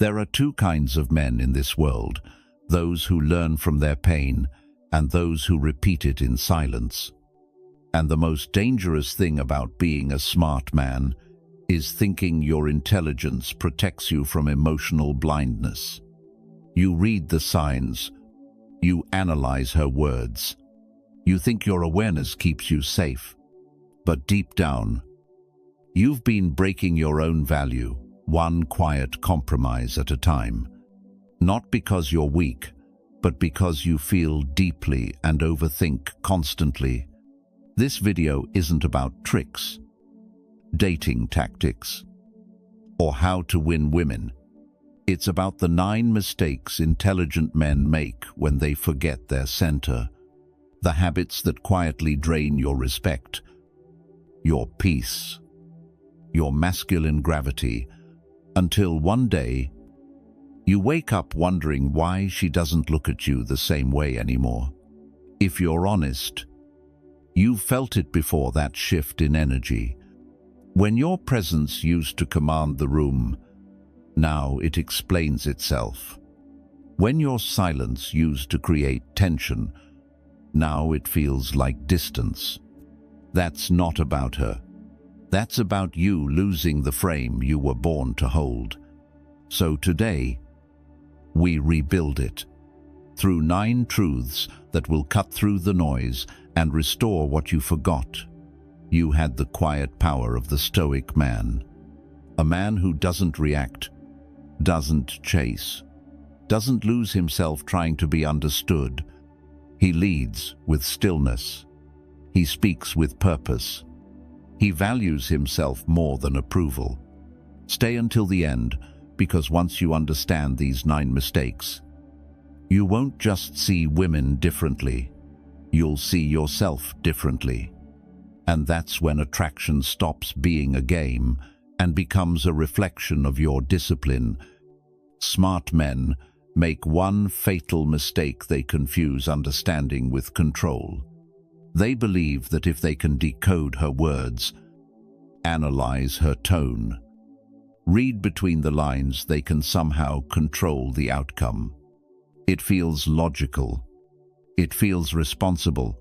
There are two kinds of men in this world, those who learn from their pain and those who repeat it in silence. And the most dangerous thing about being a smart man is thinking your intelligence protects you from emotional blindness. You read the signs, you analyze her words, you think your awareness keeps you safe, but deep down, you've been breaking your own value, one quiet compromise at a time. Not because you're weak, but because you feel deeply and overthink constantly. This video isn't about tricks, dating tactics, or how to win women. It's about the 9 mistakes intelligent men make when they forget their center, the habits that quietly drain your respect, your peace, your masculine gravity, until one day you wake up wondering why she doesn't look at you the same way anymore. If you're honest, you've felt it before, that shift in energy. When your presence used to command the room, now it explains itself. When your silence used to create tension, now it feels like distance. That's not about her. That's about you losing the frame you were born to hold. So today, we rebuild it through 9 truths that will cut through the noise and restore what you forgot. You had the quiet power of the Stoic man, a man who doesn't react, doesn't chase, doesn't lose himself trying to be understood. He leads with stillness. He speaks with purpose. He values himself more than approval. Stay until the end, because once you understand these 9 mistakes, you won't just see women differently, you'll see yourself differently. And that's when attraction stops being a game and becomes a reflection of your discipline. Smart men make one fatal mistake: they confuse understanding with control. They believe that if they can decode her words, analyze her tone, read between the lines, they can somehow control the outcome. It feels logical. It feels responsible.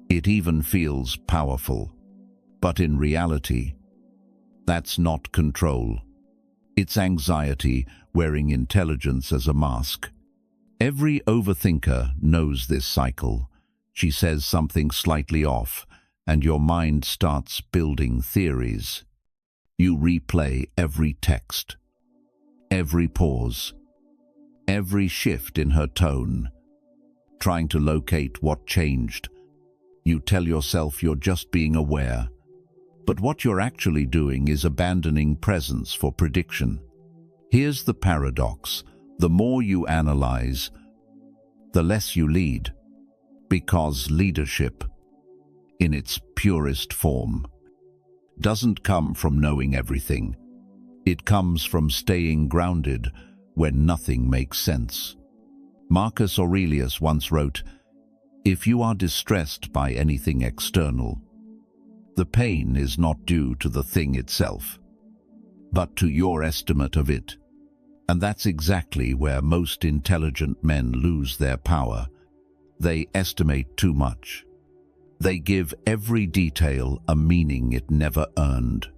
It even feels powerful. But in reality, that's not control. It's anxiety wearing intelligence as a mask. Every overthinker knows this cycle. She says something slightly off, and your mind starts building theories. You replay every text, every pause, every shift in her tone, trying to locate what changed. You tell yourself you're just being aware, but what you're actually doing is abandoning presence for prediction. Here's the paradox: the more you analyze, the less you lead, because leadership, in its purest form, doesn't come from knowing everything. It comes from staying grounded when nothing makes sense. Marcus Aurelius once wrote, "If you are distressed by anything external, the pain is not due to the thing itself, but to your estimate of it." And that's exactly where most intelligent men lose their power. They estimate too much. They give every detail a meaning it never earned.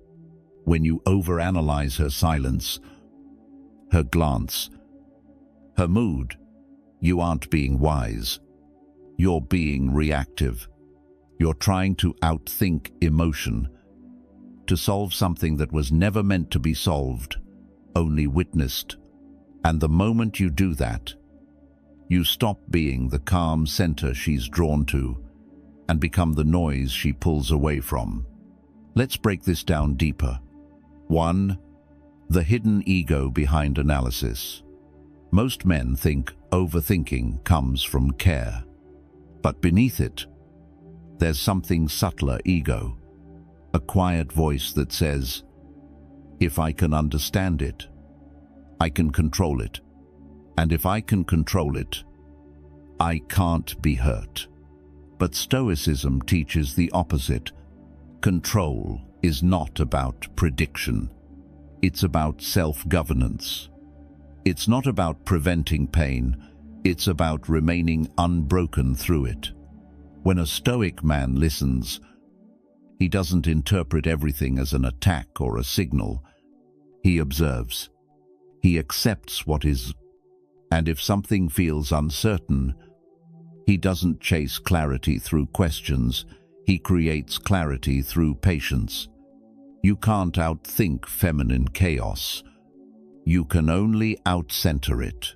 When you overanalyze her silence, her glance, her mood, you aren't being wise. You're being reactive. You're trying to outthink emotion, to solve something that was never meant to be solved, only witnessed. And the moment you do that, you stop being the calm center she's drawn to and become the noise she pulls away from. Let's break this down deeper. 1. The hidden ego behind analysis. Most men think overthinking comes from care, but beneath it, there's something subtler: ego, a quiet voice that says, if I can understand it, I can control it. And if I can control it, I can't be hurt. But Stoicism teaches the opposite. Control is not about prediction. It's about self-governance. It's not about preventing pain, it's about remaining unbroken through it. When a Stoic man listens, he doesn't interpret everything as an attack or a signal. He observes. He accepts what is, and if something feels uncertain, he doesn't chase clarity through questions, he creates clarity through patience. You can't outthink feminine chaos. You can only outcenter it.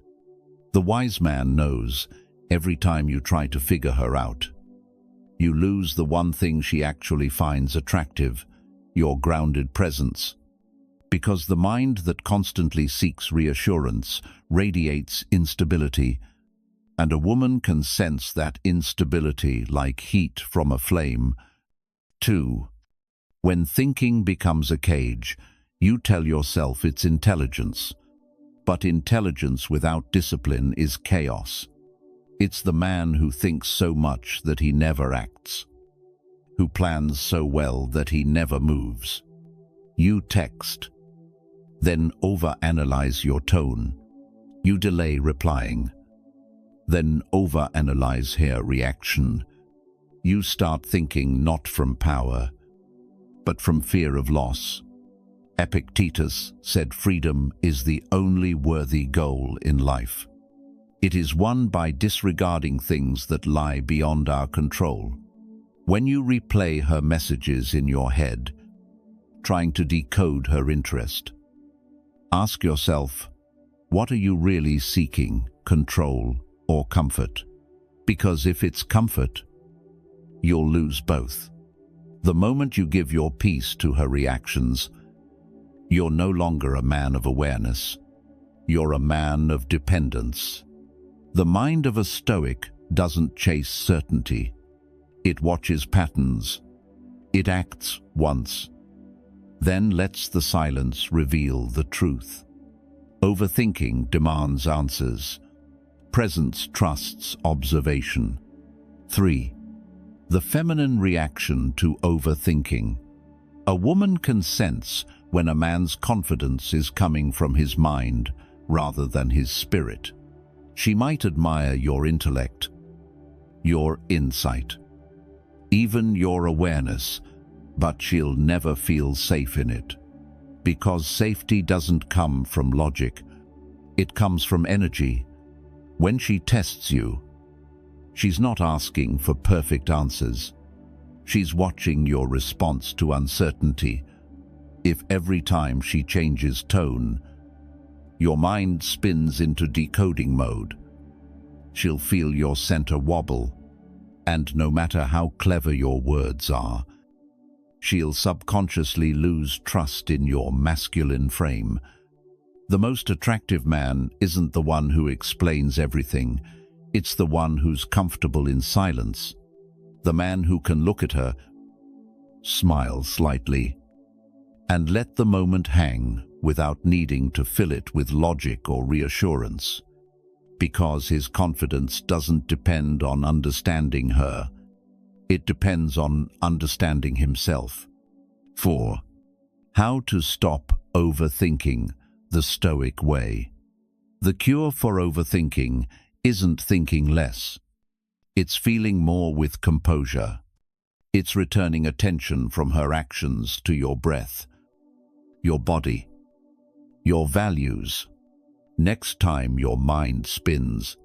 The wise man knows every time you try to figure her out, you lose the one thing she actually finds attractive, your grounded presence. Because the mind that constantly seeks reassurance radiates instability, and a woman can sense that instability like heat from a flame. 2. When thinking becomes a cage, you tell yourself it's intelligence. But intelligence without discipline is chaos. It's the man who thinks so much that he never acts, who plans so well that he never moves. You text, then overanalyze your tone. You delay replying, then overanalyze her reaction. You start thinking not from power, but from fear of loss. Epictetus said freedom is the only worthy goal in life. It is won by disregarding things that lie beyond our control. When you replay her messages in your head, trying to decode her interest, ask yourself, what are you really seeking, control or comfort? Because if it's comfort, you'll lose both. The moment you give your peace to her reactions, you're no longer a man of awareness. You're a man of dependence. The mind of a Stoic doesn't chase certainty. It watches patterns. It acts once, then lets the silence reveal the truth. Overthinking demands answers. Presence trusts observation. 3. The feminine reaction to overthinking. A woman can sense when a man's confidence is coming from his mind rather than his spirit. She might admire your intellect, your insight, even your awareness, but she'll never feel safe in it. Because safety doesn't come from logic, it comes from energy. When she tests you, she's not asking for perfect answers. She's watching your response to uncertainty. If every time she changes tone, your mind spins into decoding mode, she'll feel your center wobble, and no matter how clever your words are, she'll subconsciously lose trust in your masculine frame. The most attractive man isn't the one who explains everything, it's the one who's comfortable in silence. The man who can look at her, smile slightly, and let the moment hang without needing to fill it with logic or reassurance. Because his confidence doesn't depend on understanding her, it depends on understanding himself. 4. How to stop overthinking, the Stoic way. The cure for overthinking isn't thinking less. It's feeling more with composure. It's returning attention from her actions to your breath, your body, your values. Next time your mind spins,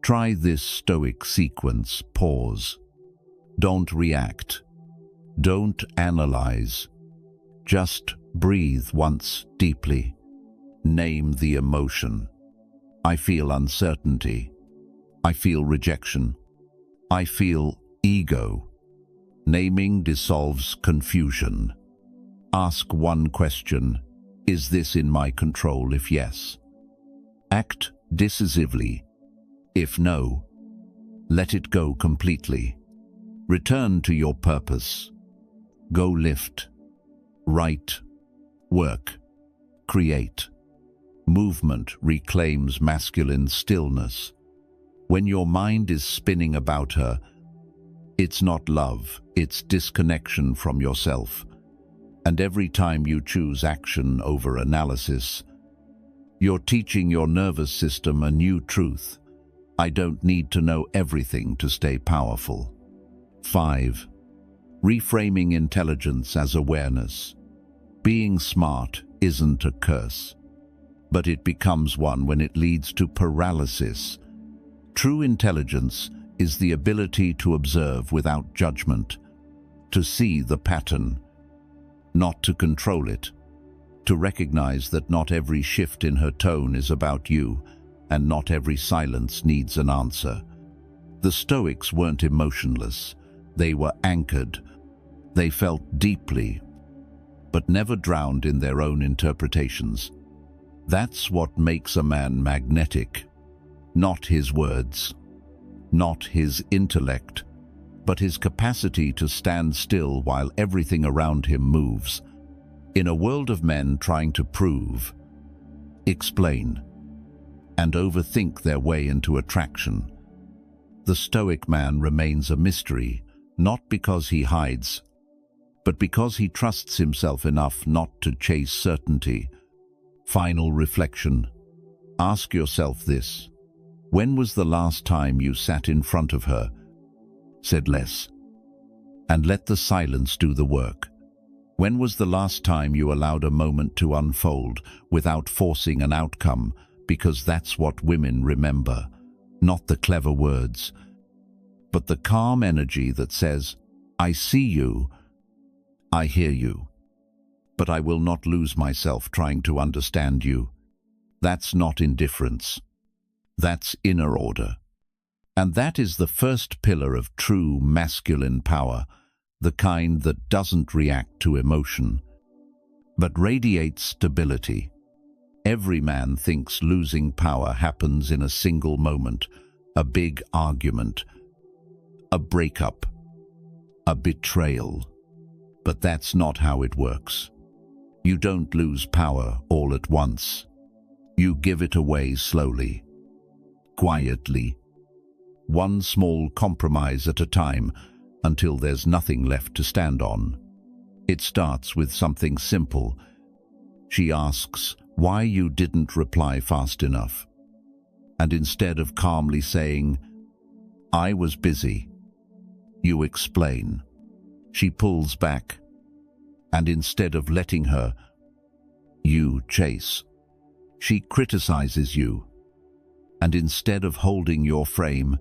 try this Stoic sequence. Pause. Don't react. Don't analyze. Just breathe once deeply. Name the emotion. I feel uncertainty. I feel rejection. I feel ego. Naming dissolves confusion. Ask one question. Is this in my control? If yes, act decisively. If no, let it go completely. Return to your purpose. Go lift, write, work, create. Movement reclaims masculine stillness. When your mind is spinning about her, it's not love, it's disconnection from yourself. And every time you choose action over analysis, You're teaching your nervous system a new truth. I don't need to know everything to stay powerful. 5. Reframing intelligence as awareness. Being smart isn't a curse, but it becomes one when it leads to paralysis. True intelligence is the ability to observe without judgment, to see the pattern, not to control it, to recognize that not every shift in her tone is about you, and not every silence needs an answer. The Stoics weren't emotionless. They were anchored. They felt deeply, but never drowned in their own interpretations. That's what makes a man magnetic. Not his words, not his intellect, but his capacity to stand still while everything around him moves. In a world of men trying to prove, explain, and overthink their way into attraction, the Stoic man remains a mystery, not because he hides, but because he trusts himself enough not to chase certainty. Final reflection. Ask yourself this. When was the last time you sat in front of her, said less, and let the silence do the work? When was the last time you allowed a moment to unfold without forcing an outcome? Because that's what women remember, not the clever words, but the calm energy that says, I see you, I hear you, but I will not lose myself trying to understand you. That's not indifference. That's inner order. And that is the first pillar of true masculine power, the kind that doesn't react to emotion, but radiates stability. Every man thinks losing power happens in a single moment, a big argument, a breakup, a betrayal. But that's not how it works. You don't lose power all at once. You give it away slowly, quietly, one small compromise at a time, until there's nothing left to stand on. It starts with something simple. She asks why you didn't reply fast enough. And instead of calmly saying, I was busy, you explain. She pulls back, and instead of letting her, you chase. She criticizes you, and instead of holding your frame,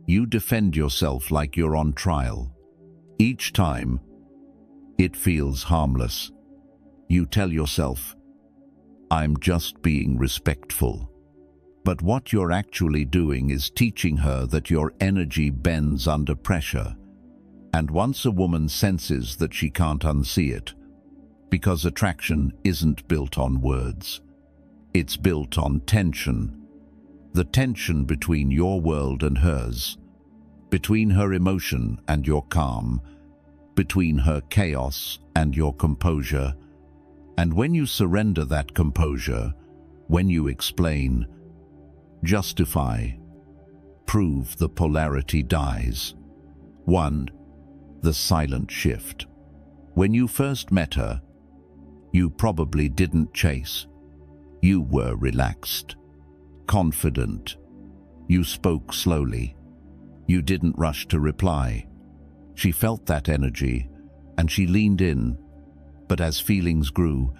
you defend yourself like you're on trial. Each time, it feels harmless. You tell yourself, I'm just being respectful. But what you're actually doing is teaching her that your energy bends under pressure. And once a woman senses that she can't unsee it, because attraction isn't built on words, it's built on tension. The tension between your world and hers, between her emotion and your calm, between her chaos and your composure. And when you surrender that composure, when you explain, justify, prove, the polarity dies. 1. The silent shift. When you first met her, you probably didn't chase. You were relaxed, confident. You spoke slowly. You didn't rush to reply. She felt that energy, and she leaned in. But as feelings grew,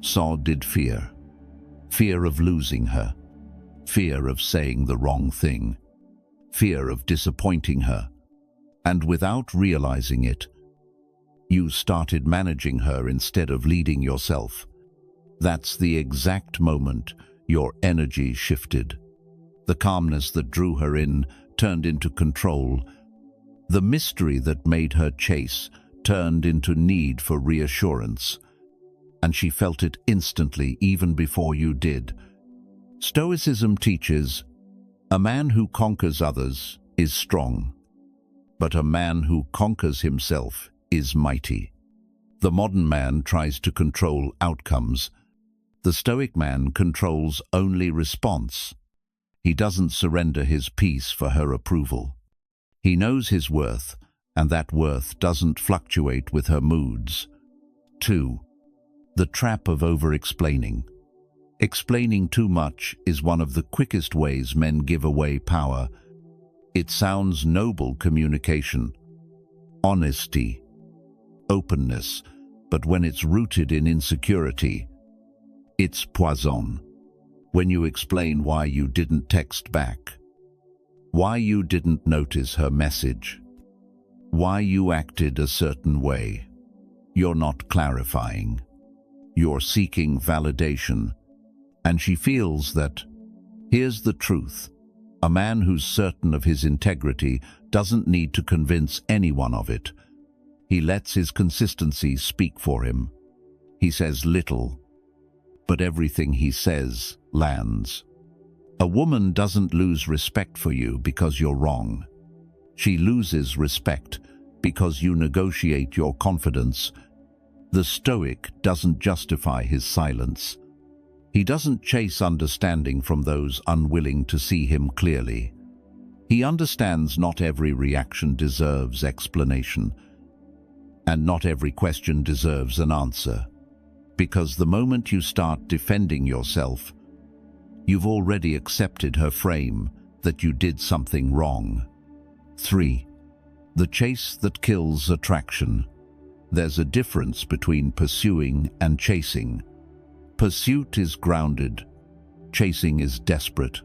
so did fear. Fear of losing her. Fear of saying the wrong thing. Fear of disappointing her. And without realizing it, you started managing her instead of leading yourself. That's the exact moment your energy shifted. The calmness that drew her in turned into control. The mystery that made her chase turned into need for reassurance. And she felt it instantly, even before you did. Stoicism teaches, a man who conquers others is strong, but a man who conquers himself is mighty. The modern man tries to control outcomes. The Stoic man controls only response. He doesn't surrender his peace for her approval. He knows his worth, and that worth doesn't fluctuate with her moods. 2. The trap of over-explaining. Explaining too much is one of the quickest ways men give away power. It sounds noble communication, honesty, openness, but when it's rooted in insecurity, it's poison. When you explain why you didn't text back, why you didn't notice her message, why you acted a certain way, you're not clarifying. You're seeking validation, and she feels that, here's the truth, a man who's certain of his integrity doesn't need to convince anyone of it. He lets his consistency speak for him. He says little, but everything he says lands. A woman doesn't lose respect for you because you're wrong. She loses respect because you negotiate your confidence. The Stoic doesn't justify his silence. He doesn't chase understanding from those unwilling to see him clearly. He understands not every reaction deserves explanation, and not every question deserves an answer. Because the moment you start defending yourself, you've already accepted her frame that you did something wrong. 3. The chase that kills attraction. There's a difference between pursuing and chasing. Pursuit is grounded. Chasing is desperate.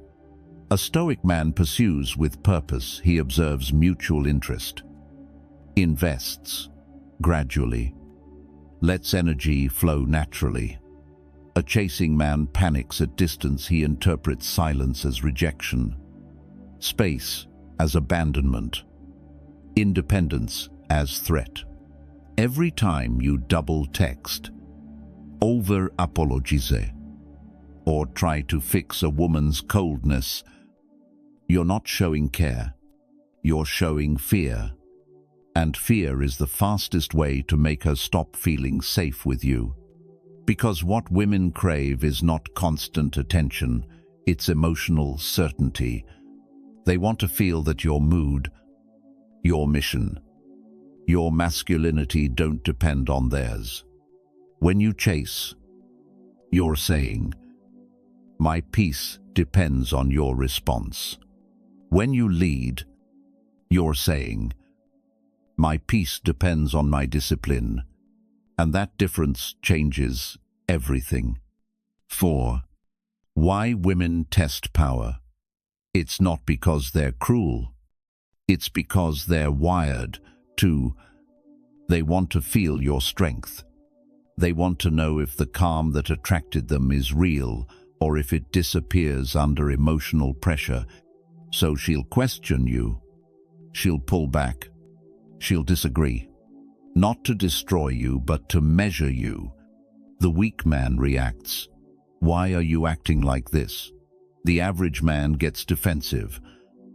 A Stoic man pursues with purpose. He observes mutual interest, invests gradually, lets energy flow naturally. A chasing man panics at distance. He interprets silence as rejection, space as abandonment, independence as threat. Every time you double text, over-apologize, or try to fix a woman's coldness, you're not showing care, you're showing fear. And fear is the fastest way to make her stop feeling safe with you. Because what women crave is not constant attention, it's emotional certainty. They want to feel that your mood, your mission, your masculinity don't depend on theirs. When you chase, you're saying, my peace depends on your response. When you lead, you're saying, my peace depends on my discipline. And that difference changes everything. 4. Why women test power. It's not because they're cruel. It's because they're wired to. They want to feel your strength. They want to know if the calm that attracted them is real or if it disappears under emotional pressure. So she'll question you. She'll pull back. She'll disagree. Not to destroy you, but to measure you. The weak man reacts. Why are you acting like this? The average man gets defensive.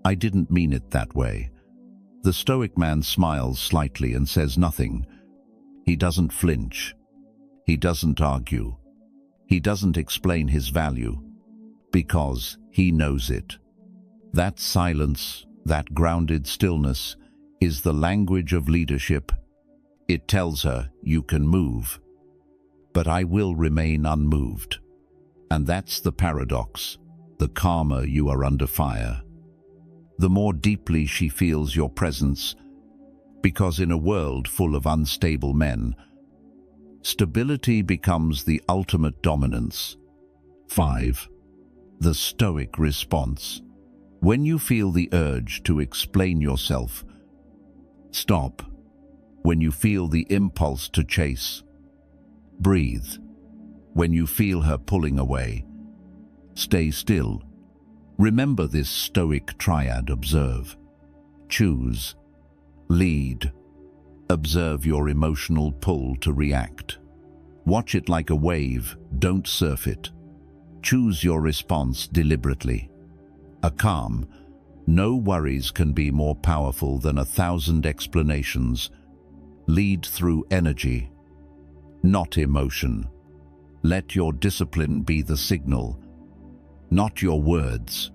I didn't mean it that way. The Stoic man smiles slightly and says nothing. He doesn't flinch. He doesn't argue. He doesn't explain his value, because he knows it. That silence, that grounded stillness, is the language of leadership. It tells her, you can move, but I will remain unmoved. And that's the paradox. The calmer you are under fire, the more deeply she feels your presence, because in a world full of unstable men, stability becomes the ultimate dominance. 5. The Stoic response. When you feel the urge to explain yourself, stop. When you feel the impulse to chase, breathe. When you feel her pulling away, stay still. Remember this Stoic triad. Observe, choose, lead. Observe your emotional pull to react. Watch it like a wave, don't surf it. Choose your response deliberately. A calm, no worries can be more powerful than 1,000 explanations. Lead through energy, not emotion. Let your discipline be the signal, not your words.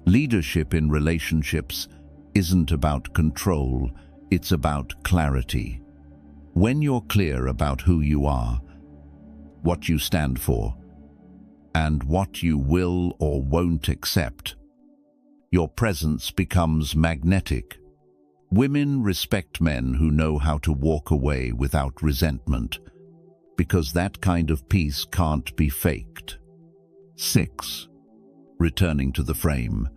Leadership in relationships isn't about control, it's about clarity. When you're clear about who you are, what you stand for, and what you will or won't accept. Your presence becomes magnetic. Women respect men who know how to walk away without resentment, because that kind of peace can't be faked. 6. Returning to the frame.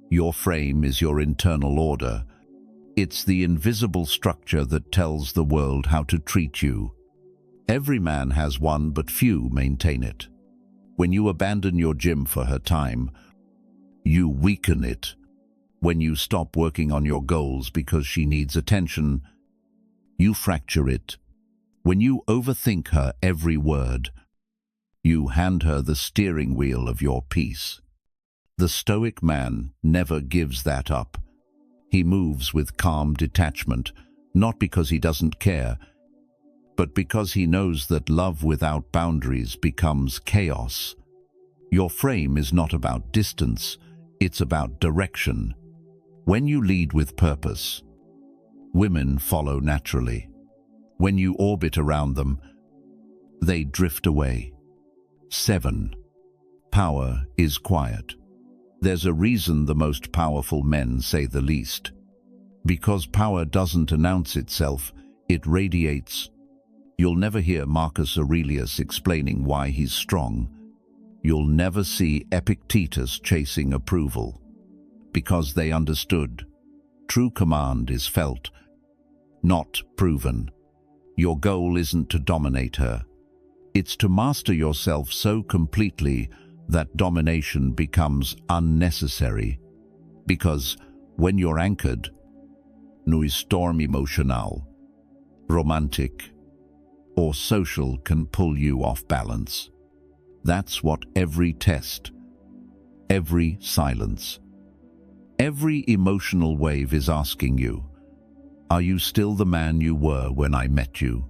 Your frame is your internal order. It's the invisible structure that tells the world how to treat you. Every man has one, but few maintain it. When you abandon your gym for her time, you weaken it. When you stop working on your goals because she needs attention, you fracture it. When you overthink her every word, you hand her the steering wheel of your peace. The Stoic man never gives that up. He moves with calm detachment, not because he doesn't care, but because he knows that love without boundaries becomes chaos. Your frame is not about distance, it's about direction. When you lead with purpose, women follow naturally. When you orbit around them, they drift away. 7. Power is quiet. There's a reason the most powerful men say the least. Because power doesn't announce itself, it radiates. You'll never hear Marcus Aurelius explaining why he's strong. You'll never see Epictetus chasing approval. Because they understood. True command is felt, not proven. Your goal isn't to dominate her. It's to master yourself so completely that domination becomes unnecessary. Because when you're anchored, no storm emotional, romantic, or social can pull you off balance. That's what every test, every silence, every emotional wave is asking you. Are you still the man you were when I met you?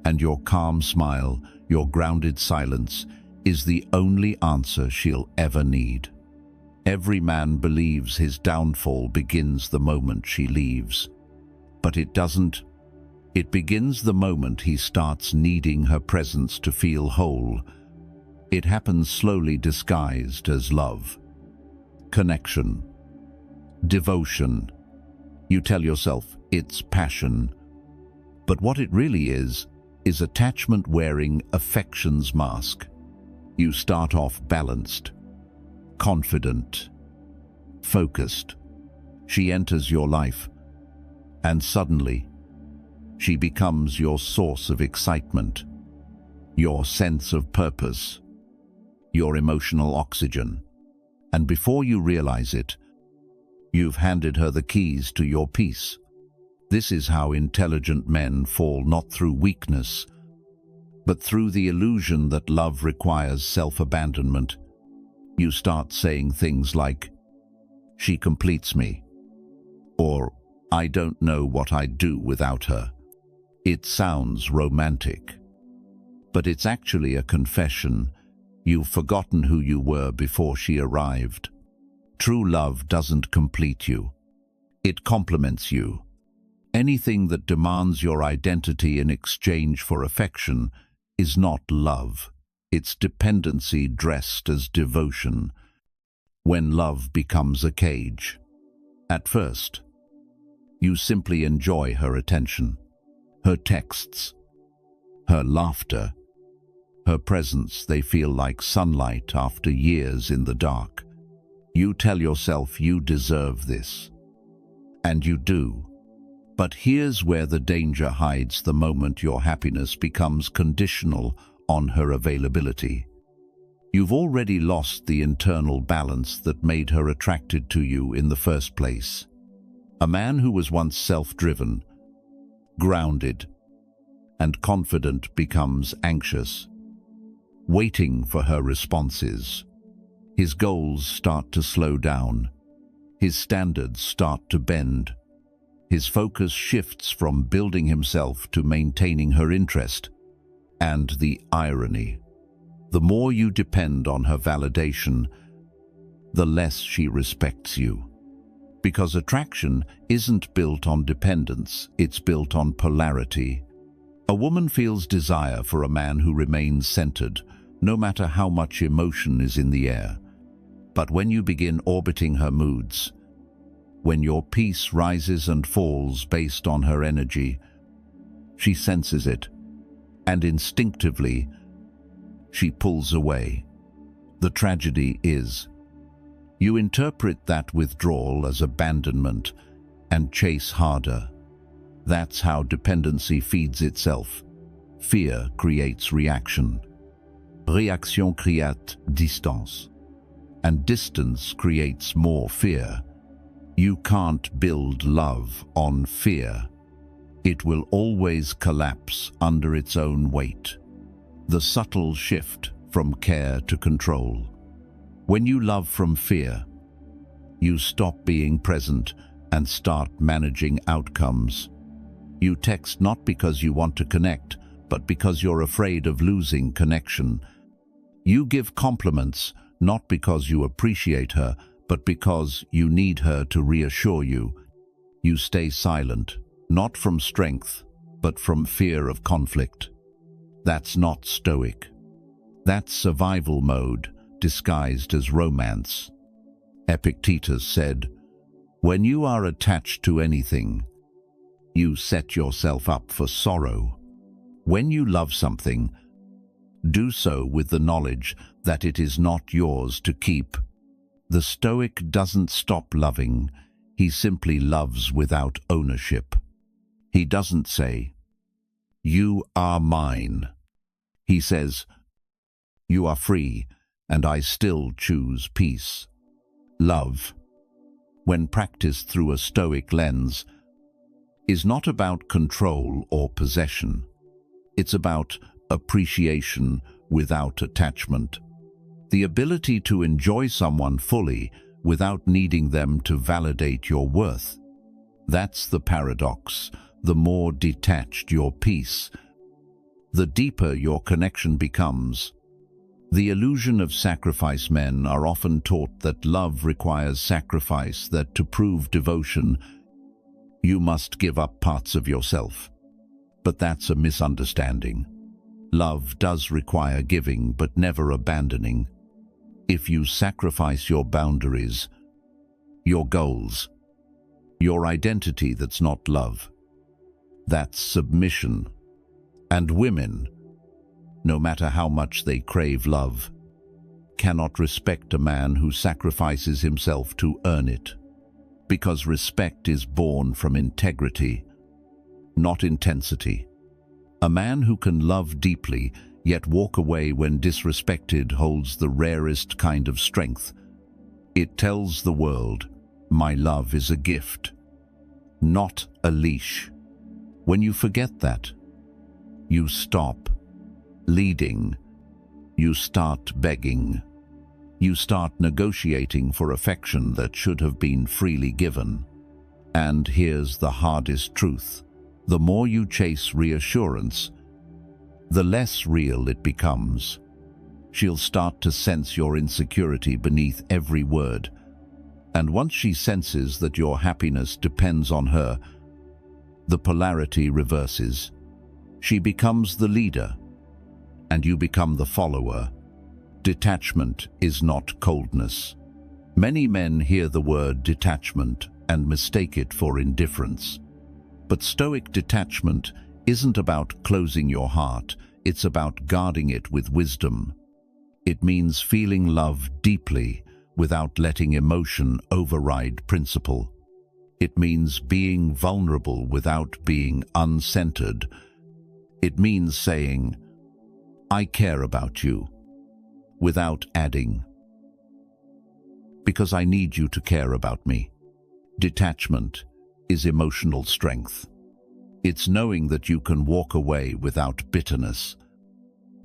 And your calm smile, your grounded silence, is the only answer she'll ever need. Every man believes his downfall begins the moment she leaves. But it doesn't. It begins the moment he starts needing her presence to feel whole. It happens slowly, disguised as love, connection, devotion. You tell yourself it's passion. But what it really is attachment wearing affection's mask. You start off balanced, confident, focused. She enters your life, and suddenly, she becomes your source of excitement, your sense of purpose, your emotional oxygen. And before you realize it, you've handed her the keys to your peace. This is how intelligent men fall, not through weakness, but through the illusion that love requires self-abandonment. You start saying things like, "She completes me," or "I don't know what I'd do without her." It sounds romantic, but it's actually a confession. You've forgotten who you were before she arrived. True love doesn't complete you. It complements you. Anything that demands your identity in exchange for affection is not love. It's dependency dressed as devotion. When love becomes a cage, at first, you simply enjoy her attention, her texts, her laughter, her presence. They feel like sunlight after years in the dark. You tell yourself you deserve this, and you do. But here's where the danger hides. The moment your happiness becomes conditional on her availability, you've already lost the internal balance that made her attracted to you in the first place. A man who was once self-driven, grounded, and confident becomes anxious, waiting for her responses. His goals start to slow down. His standards start to bend. His focus shifts from building himself to maintaining her interest. And the irony: the more you depend on her validation, the less she respects you. Because attraction isn't built on dependence, it's built on polarity. A woman feels desire for a man who remains centered, no matter how much emotion is in the air. But when you begin orbiting her moods, when your peace rises and falls based on her energy, she senses it, and instinctively, she pulls away. The tragedy is, you interpret that withdrawal as abandonment and chase harder. That's how dependency feeds itself. Fear creates reaction. Réaction crée distance. And distance creates more fear. You can't build love on fear. It will always collapse under its own weight. The subtle shift from care to control. When you love from fear, you stop being present and start managing outcomes. You text not because you want to connect, but because you're afraid of losing connection. You give compliments not because you appreciate her, but because you need her to reassure you. You stay silent, not from strength, but from fear of conflict. That's not stoic. That's survival mode, disguised as romance. Epictetus said, "When you are attached to anything, you set yourself up for sorrow. When you love something, do so with the knowledge that it is not yours to keep." The Stoic doesn't stop loving, he simply loves without ownership. He doesn't say, "You are mine." He says, "You are free, and I still choose peace." Love, when practiced through a Stoic lens, is not about control or possession. It's about appreciation without attachment. The ability to enjoy someone fully without needing them to validate your worth. That's the paradox. The more detached your peace, the deeper your connection becomes. The illusion of sacrifice. Men are often taught that love requires sacrifice, that to prove devotion, you must give up parts of yourself. But that's a misunderstanding. Love does require giving, but never abandoning. If you sacrifice your boundaries, your goals, your identity, that's not love. That's submission. And women, no matter how much they crave love, cannot respect a man who sacrifices himself to earn it. Because respect is born from integrity, not intensity. A man who can love deeply yet walk away when disrespected holds the rarest kind of strength. It tells the world, my love is a gift, not a leash. When you forget that, you stop leading, you start begging, you start negotiating for affection that should have been freely given. And here's the hardest truth. The more you chase reassurance, the less real it becomes. She'll start to sense your insecurity beneath every word. And once she senses that your happiness depends on her, the polarity reverses. She becomes the leader, and you become the follower. Detachment is not coldness. Many men hear the word detachment and mistake it for indifference. But Stoic detachment isn't about closing your heart, it's about guarding it with wisdom. It means feeling love deeply without letting emotion override principle. It means being vulnerable without being uncentered. It means saying, I care about you, without adding, because I need you to care about me. Detachment is emotional strength. It's knowing that you can walk away without bitterness,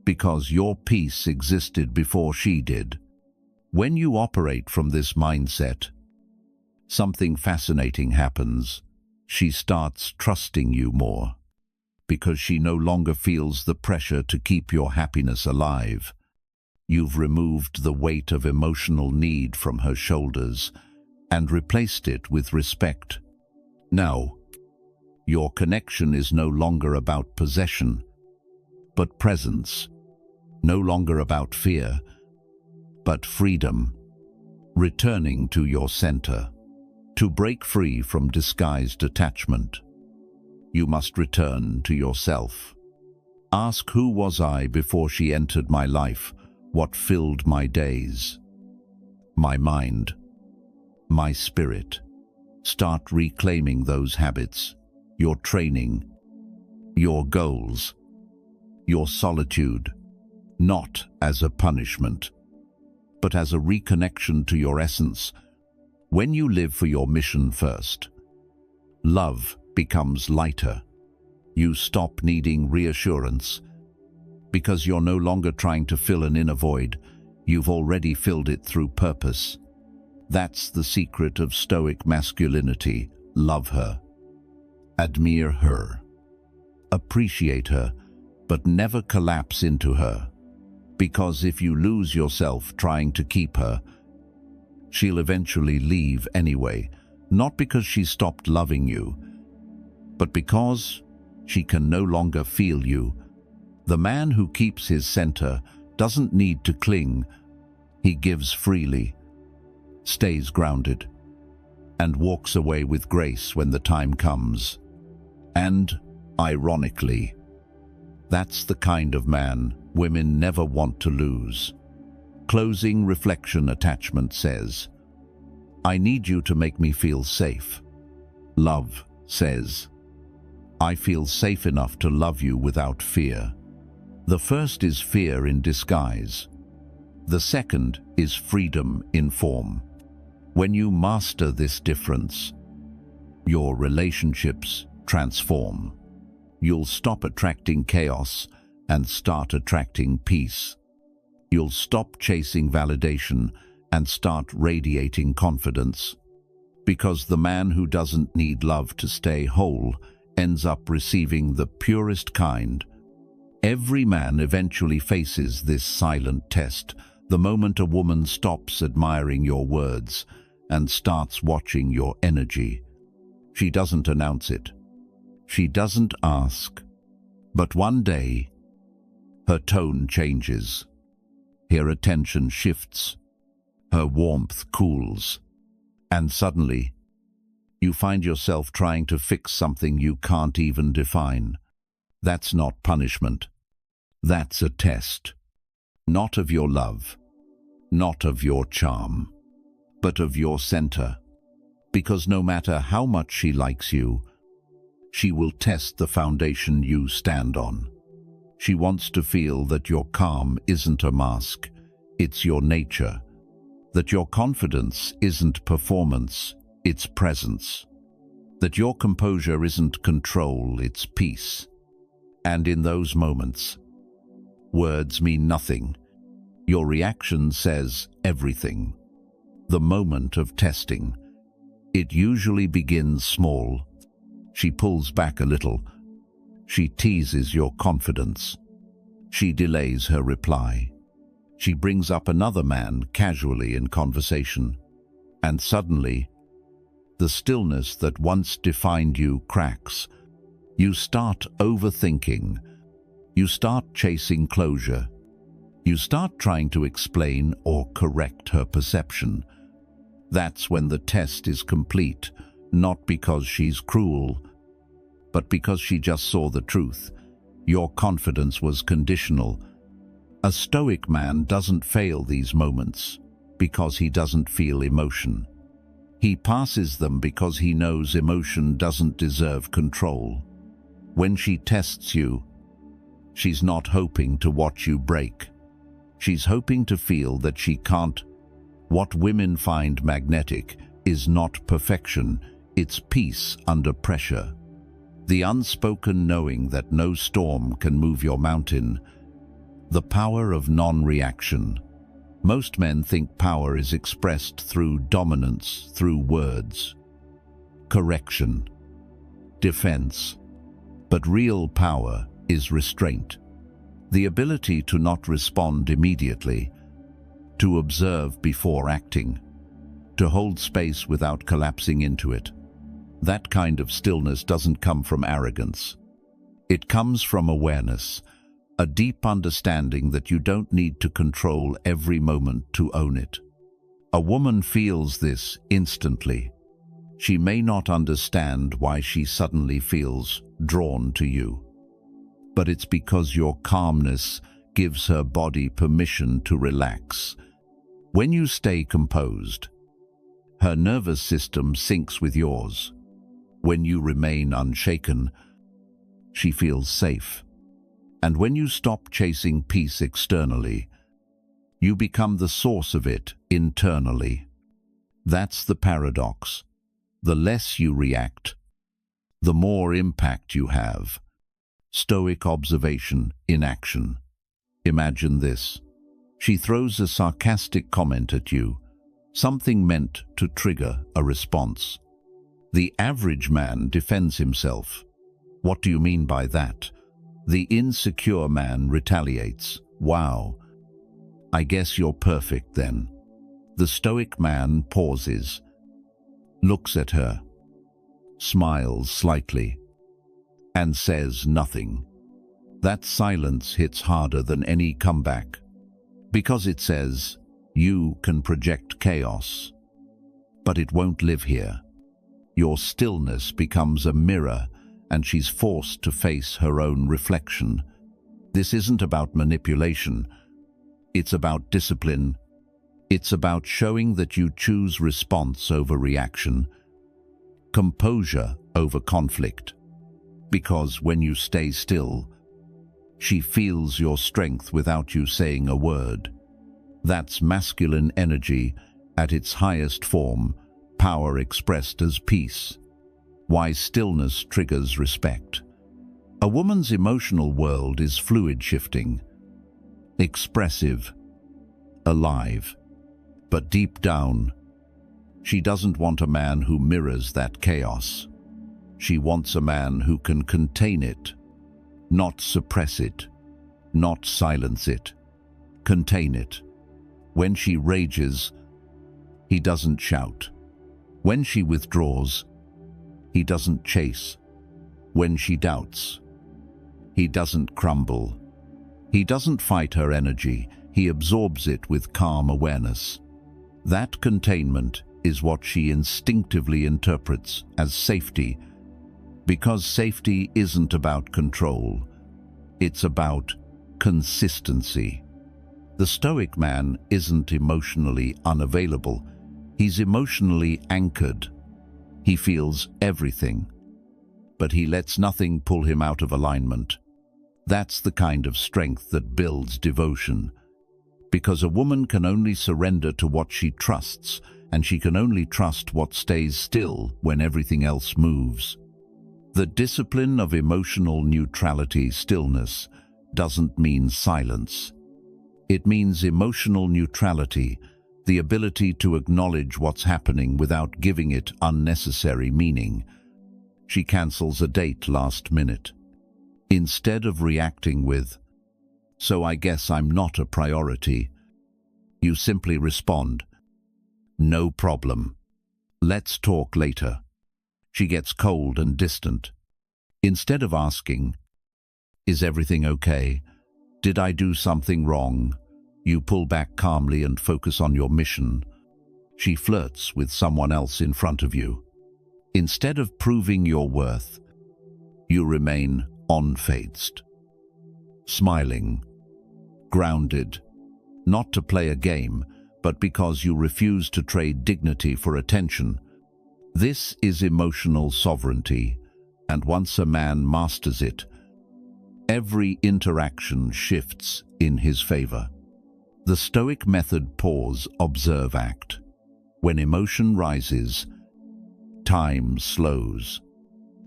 because your peace existed before she did. When you operate from this mindset, something fascinating happens. She starts trusting you more, because she no longer feels the pressure to keep your happiness alive. You've removed the weight of emotional need from her shoulders and replaced it with respect. Now, your connection is no longer about possession, but presence. no longer about fear, but freedom, returning to your center. To break free from disguised attachment, you must return to yourself. Ask, who was I before she entered my life? What filled my days? My mind, my spirit. Start reclaiming those habits, your training, your goals, your solitude, not as a punishment, but as a reconnection to your essence. When you live for your mission first, love becomes lighter. You stop needing reassurance because you're no longer trying to fill an inner void. You've already filled it through purpose. That's the secret of Stoic masculinity. Love her. Admire her. Appreciate her, but never collapse into her. Because if you lose yourself trying to keep her, she'll eventually leave anyway, not because she stopped loving you, but because she can no longer feel you. The man who keeps his center doesn't need to cling. He gives freely, stays grounded, and walks away with grace when the time comes. And, ironically, that's the kind of man women never want to lose. Closing reflection. Attachment says, I need you to make me feel safe. Love says, I feel safe enough to love you without fear. The first is fear in disguise. The second is freedom in form. When you master this difference, your relationships transform. You'll stop attracting chaos and start attracting peace. You'll stop chasing validation and start radiating confidence. Because the man who doesn't need love to stay whole ends up receiving the purest kind. Every man eventually faces this silent test, the moment a woman stops admiring your words and starts watching your energy. She doesn't announce it. She doesn't ask. But one day, her tone changes. Her attention shifts. Her warmth cools. And suddenly, you find yourself trying to fix something you can't even define. That's not punishment. That's a test. Not of your love, not of your charm, but of your center. Because no matter how much she likes you, she will test the foundation you stand on. She wants to feel that your calm isn't a mask, it's your nature. That your confidence isn't performance, it's presence. That your composure isn't control, it's peace. And in those moments, words mean nothing. Your reaction says everything. The moment of testing. It usually begins small. She pulls back a little. She teases your confidence. She delays her reply. She brings up another man casually in conversation. And suddenly, the stillness that once defined you cracks. You start overthinking. You start chasing closure. You start trying to explain or correct her perception. That's when the test is complete, not because she's cruel, but because she just saw the truth. Your confidence was conditional. A Stoic man doesn't fail these moments because he doesn't feel emotion. He passes them because he knows emotion doesn't deserve control. When she tests you, she's not hoping to watch you break. She's hoping to feel that she can't. What women find magnetic is not perfection, it's peace under pressure. The unspoken knowing that no storm can move your mountain. The power of non-reaction. Most men think power is expressed through dominance, through words, correction, defense. But real power is restraint. The ability to not respond immediately, to observe before acting, to hold space without collapsing into it. That kind of stillness doesn't come from arrogance. It comes from awareness, a deep understanding that you don't need to control every moment to own it. A woman feels this instantly. She may not understand why she suddenly feels drawn to you, but it's because your calmness gives her body permission to relax. When you stay composed, her nervous system syncs with yours. When you remain unshaken, she feels safe. And when you stop chasing peace externally, you become the source of it internally. That's the paradox. The less you react, the more impact you have. Stoic observation in action. Imagine this. She throws a sarcastic comment at you, something meant to trigger a response. The average man defends himself. What do you mean by that? The insecure man retaliates. Wow, I guess you're perfect then. The stoic man pauses, looks at her, smiles slightly, and says nothing. That silence hits harder than any comeback, because it says, you can project chaos, but it won't live here. Your stillness becomes a mirror, and she's forced to face her own reflection. This isn't about manipulation. It's about discipline. It's about showing that you choose response over reaction, composure over conflict. Because when you stay still, she feels your strength without you saying a word. That's masculine energy at its highest form, power expressed as peace. Why stillness triggers respect. A woman's emotional world is fluid shifting, expressive, alive. But deep down, she doesn't want a man who mirrors that chaos. She wants a man who can contain it, not suppress it, not silence it, contain it. When she rages, he doesn't shout. When she withdraws, he doesn't chase. When she doubts, he doesn't crumble. He doesn't fight her energy, he absorbs it with calm awareness. That containment is what she instinctively interprets as safety, because safety isn't about control, it's about consistency. The stoic man isn't emotionally unavailable, he's emotionally anchored. He feels everything, but he lets nothing pull him out of alignment. That's the kind of strength that builds devotion. Because a woman can only surrender to what she trusts, and she can only trust what stays still when everything else moves. The discipline of emotional neutrality, stillness, doesn't mean silence. It means emotional neutrality, the ability to acknowledge what's happening without giving it unnecessary meaning. She cancels a date last minute. Instead of reacting with, "So I guess I'm not a priority," you simply respond, "No problem. Let's talk later." She gets cold and distant. Instead of asking, "Is everything okay? Did I do something wrong?" you pull back calmly and focus on your mission. She flirts with someone else in front of you. Instead of proving your worth, you remain unfazed, smiling, grounded, not to play a game, but because you refuse to trade dignity for attention. This is emotional sovereignty, and once a man masters it, every interaction shifts in his favor. The Stoic method: pause, observe, act. When emotion rises, time slows.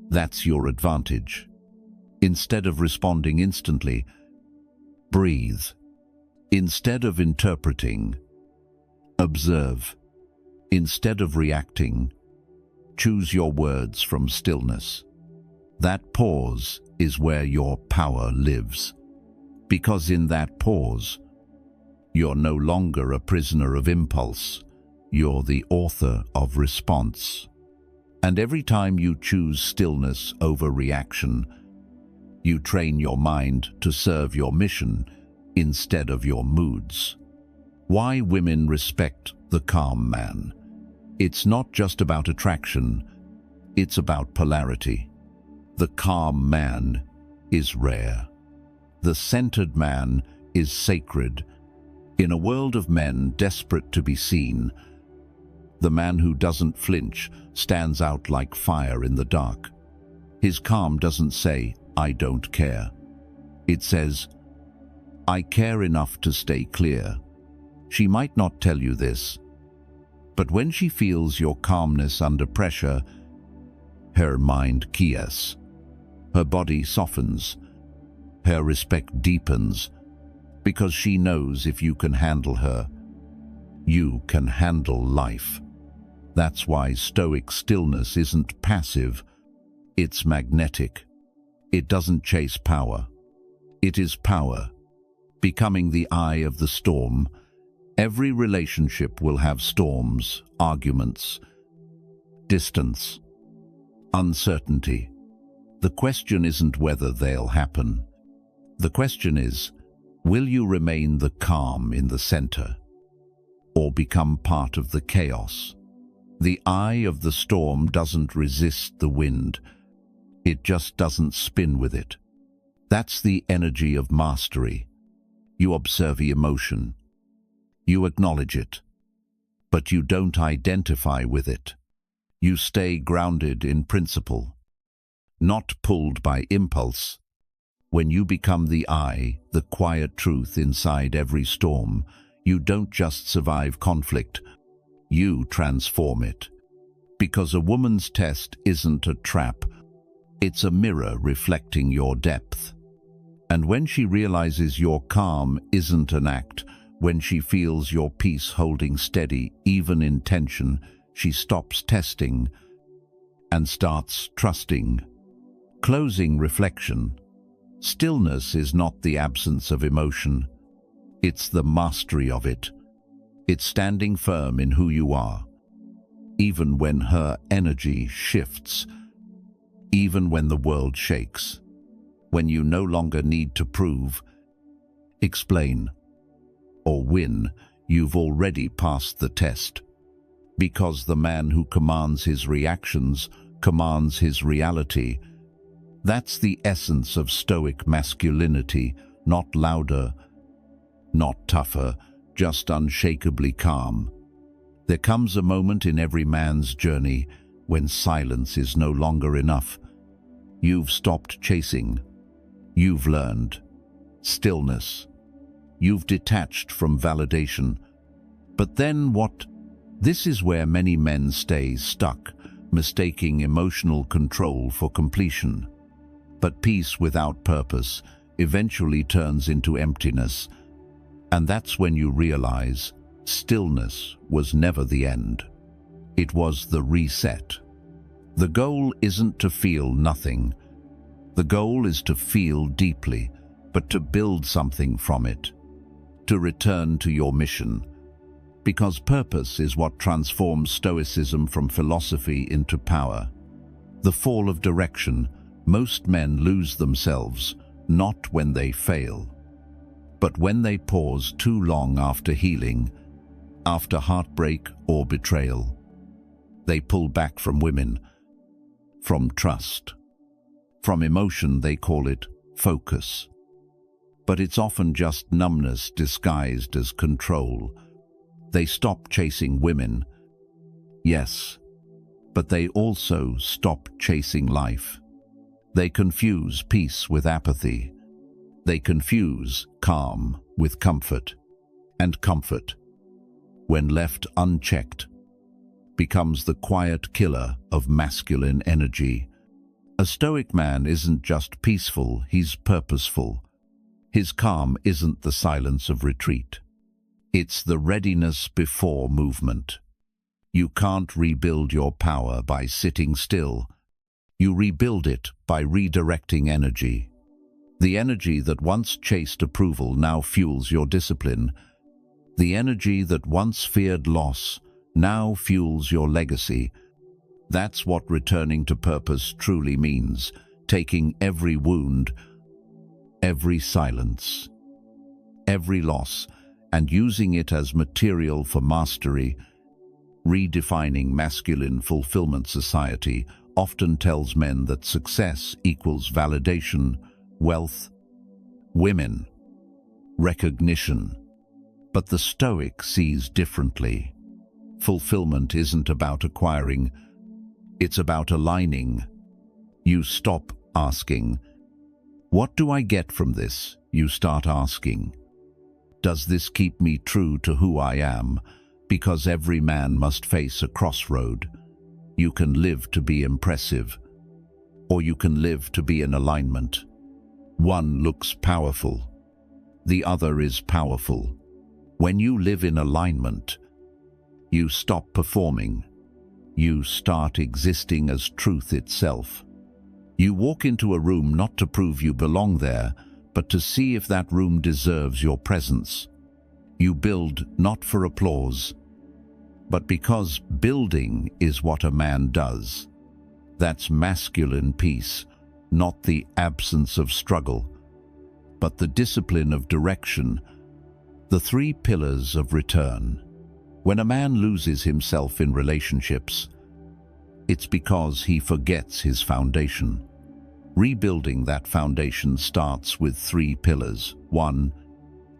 That's your advantage. Instead of responding instantly, breathe. Instead of interpreting, observe. Instead of reacting, choose your words from stillness. That pause is where your power lives. Because in that pause, you're no longer a prisoner of impulse. You're the author of response. And every time you choose stillness over reaction, You train your mind to serve your mission instead of your moods. Why women respect the calm man. It's not just about attraction, it's about polarity. The calm man is rare. The centered man is sacred. In a world of men desperate to be seen, the man who doesn't flinch stands out like fire in the dark. His calm doesn't say, "I don't care." It says, "I care enough to stay clear." She might not tell you this, but when she feels your calmness under pressure, her mind quiesces, her body softens, her respect deepens, because she knows if you can handle her, you can handle life. That's why Stoic stillness isn't passive, it's magnetic. It doesn't chase power. It is power, becoming the eye of the storm. Every relationship will have storms, arguments, distance, uncertainty. The question isn't whether they'll happen. The question is, will you remain the calm in the center, or become part of the chaos? The eye of the storm doesn't resist the wind. It just doesn't spin with it. That's the energy of mastery. You observe emotion. You acknowledge it. But you don't identify with it. You stay grounded in principle, not pulled by impulse. When you become the eye, the quiet truth inside every storm, you don't just survive conflict, you transform it. Because a woman's test isn't a trap, it's a mirror reflecting your depth. And when she realizes your calm isn't an act, when she feels your peace holding steady, even in tension, she stops testing and starts trusting. Closing reflection. Stillness is not the absence of emotion. It's the mastery of it. It's standing firm in who you are, even when her energy shifts, even when the world shakes, when you no longer need to prove, explain, or win. You've already passed the test. Because the man who commands his reactions commands his reality. That's the essence of Stoic masculinity, not louder, not tougher, just unshakably calm. There comes a moment in every man's journey when silence is no longer enough. You've stopped chasing. You've learned stillness. You've detached from validation. But then what? This is where many men stay stuck, mistaking emotional control for completion. But peace without purpose eventually turns into emptiness. And that's when you realize stillness was never the end. It was the reset. The goal isn't to feel nothing. The goal is to feel deeply, but to build something from it. To return to your mission. Because purpose is what transforms Stoicism from philosophy into power. The fall of direction. Most men lose themselves, not when they fail, but when they pause too long after healing, after heartbreak or betrayal. They pull back from women, from trust. From emotion they call it focus. But it's often just numbness disguised as control. They stop chasing women, yes, but they also stop chasing life. They confuse peace with apathy. They confuse calm with comfort. And comfort, when left unchecked, becomes the quiet killer of masculine energy. A Stoic man isn't just peaceful, he's purposeful. His calm isn't the silence of retreat. It's the readiness before movement. You can't rebuild your power by sitting still. You rebuild it by redirecting energy. The energy that once chased approval now fuels your discipline. The energy that once feared loss now fuels your legacy. That's what returning to purpose truly means, taking every wound, every silence, every loss, and using it as material for mastery. Redefining masculine fulfillment society often tells men that success equals validation, wealth, women, recognition. But the Stoic sees differently. Fulfillment isn't about acquiring, it's about aligning. You stop asking, "What do I get from this?" You start asking, "Does this keep me true to who I am?" Because every man must face a crossroad. You can live to be impressive, or you can live to be in alignment. One looks powerful, the other is powerful. When you live in alignment, you stop performing. You start existing as truth itself. You walk into a room not to prove you belong there, but to see if that room deserves your presence. You build not for applause, but because building is what a man does. That's masculine peace, not the absence of struggle, but the discipline of direction, the 3 pillars of return. When a man loses himself in relationships, it's because he forgets his foundation. Rebuilding that foundation starts with 3 pillars. 1.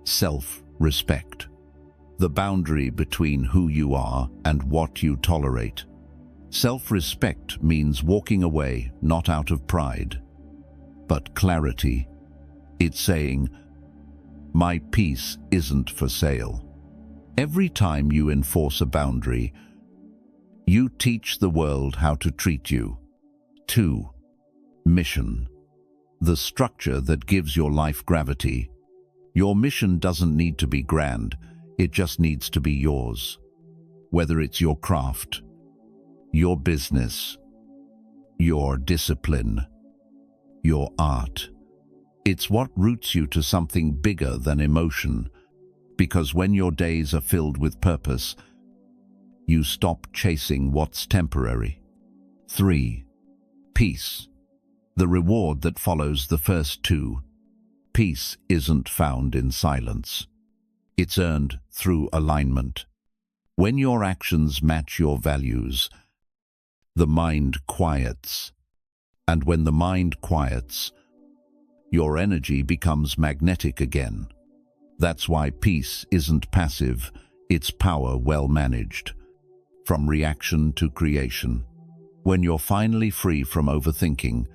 Self-respect. The boundary between who you are and what you tolerate. Self-respect means walking away not out of pride, but clarity. It's saying, "My peace isn't for sale." Every time you enforce a boundary, you teach the world how to treat you. 2. Mission. The structure that gives your life gravity. Your mission doesn't need to be grand, it just needs to be yours. Whether it's your craft, your business, your discipline, your art. It's what roots you to something bigger than emotion, because when your days are filled with purpose, you stop chasing what's temporary. 3. Peace. The reward that follows the first 2. Peace isn't found in silence. It's earned through alignment. When your actions match your values, the mind quiets. And when the mind quiets, your energy becomes magnetic again. That's why peace isn't passive, it's power well managed. From reaction to creation. When you're finally free from overthinking,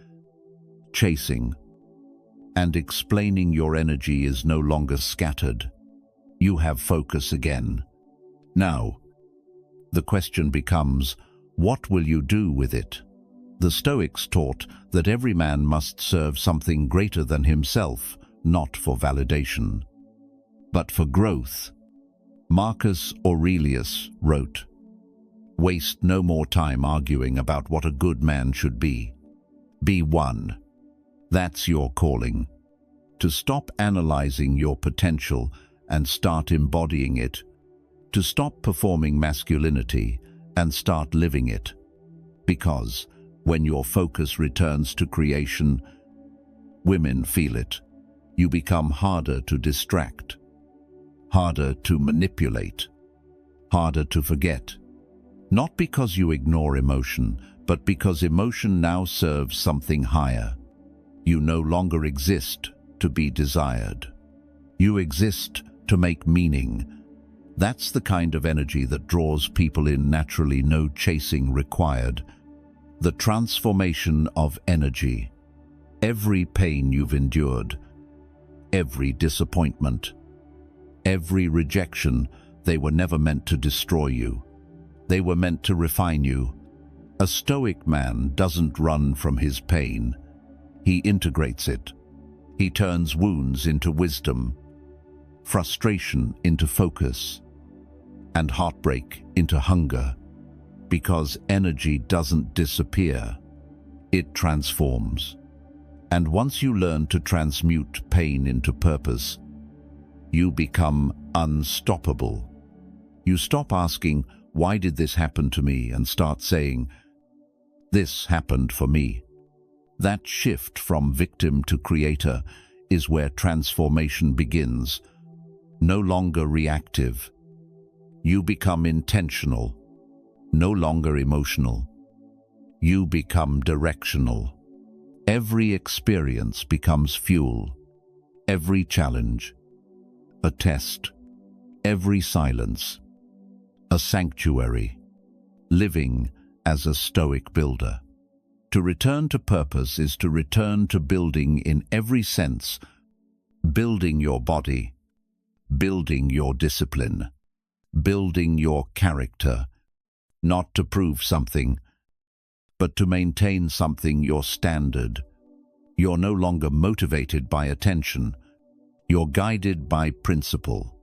chasing, and explaining, your energy is no longer scattered. You have focus again. Now, the question becomes, what will you do with it? The Stoics taught that every man must serve something greater than himself, not for validation, but for growth. Marcus Aurelius wrote, "Waste no more time arguing about what a good man should be. Be one." That's your calling. To stop analyzing your potential and start embodying it. To stop performing masculinity and start living it. Because when your focus returns to creation, women feel it. You become harder to distract, harder to manipulate, harder to forget. Not because you ignore emotion, but because emotion now serves something higher. You no longer exist to be desired. You exist to make meaning. That's the kind of energy that draws people in naturally, no chasing required. The transformation of energy. Every pain you've endured, every disappointment, every rejection, they were never meant to destroy you. They were meant to refine you. A Stoic man doesn't run from his pain. He integrates it. He turns wounds into wisdom, frustration into focus, and heartbreak into hunger. Because energy doesn't disappear, it transforms. And once you learn to transmute pain into purpose, you become unstoppable. You stop asking, "Why did this happen to me?" and start saying, "This happened for me." That shift from victim to creator is where transformation begins. No longer reactive. You become intentional, no longer emotional. You become directional. Every experience becomes fuel. Every challenge, a test. Every silence, a sanctuary. Living as a Stoic builder. To return to purpose is to return to building in every sense. Building your body, building your discipline, building your character, not to prove something, but to maintain something, your standard. You're no longer motivated by attention. You're guided by principle.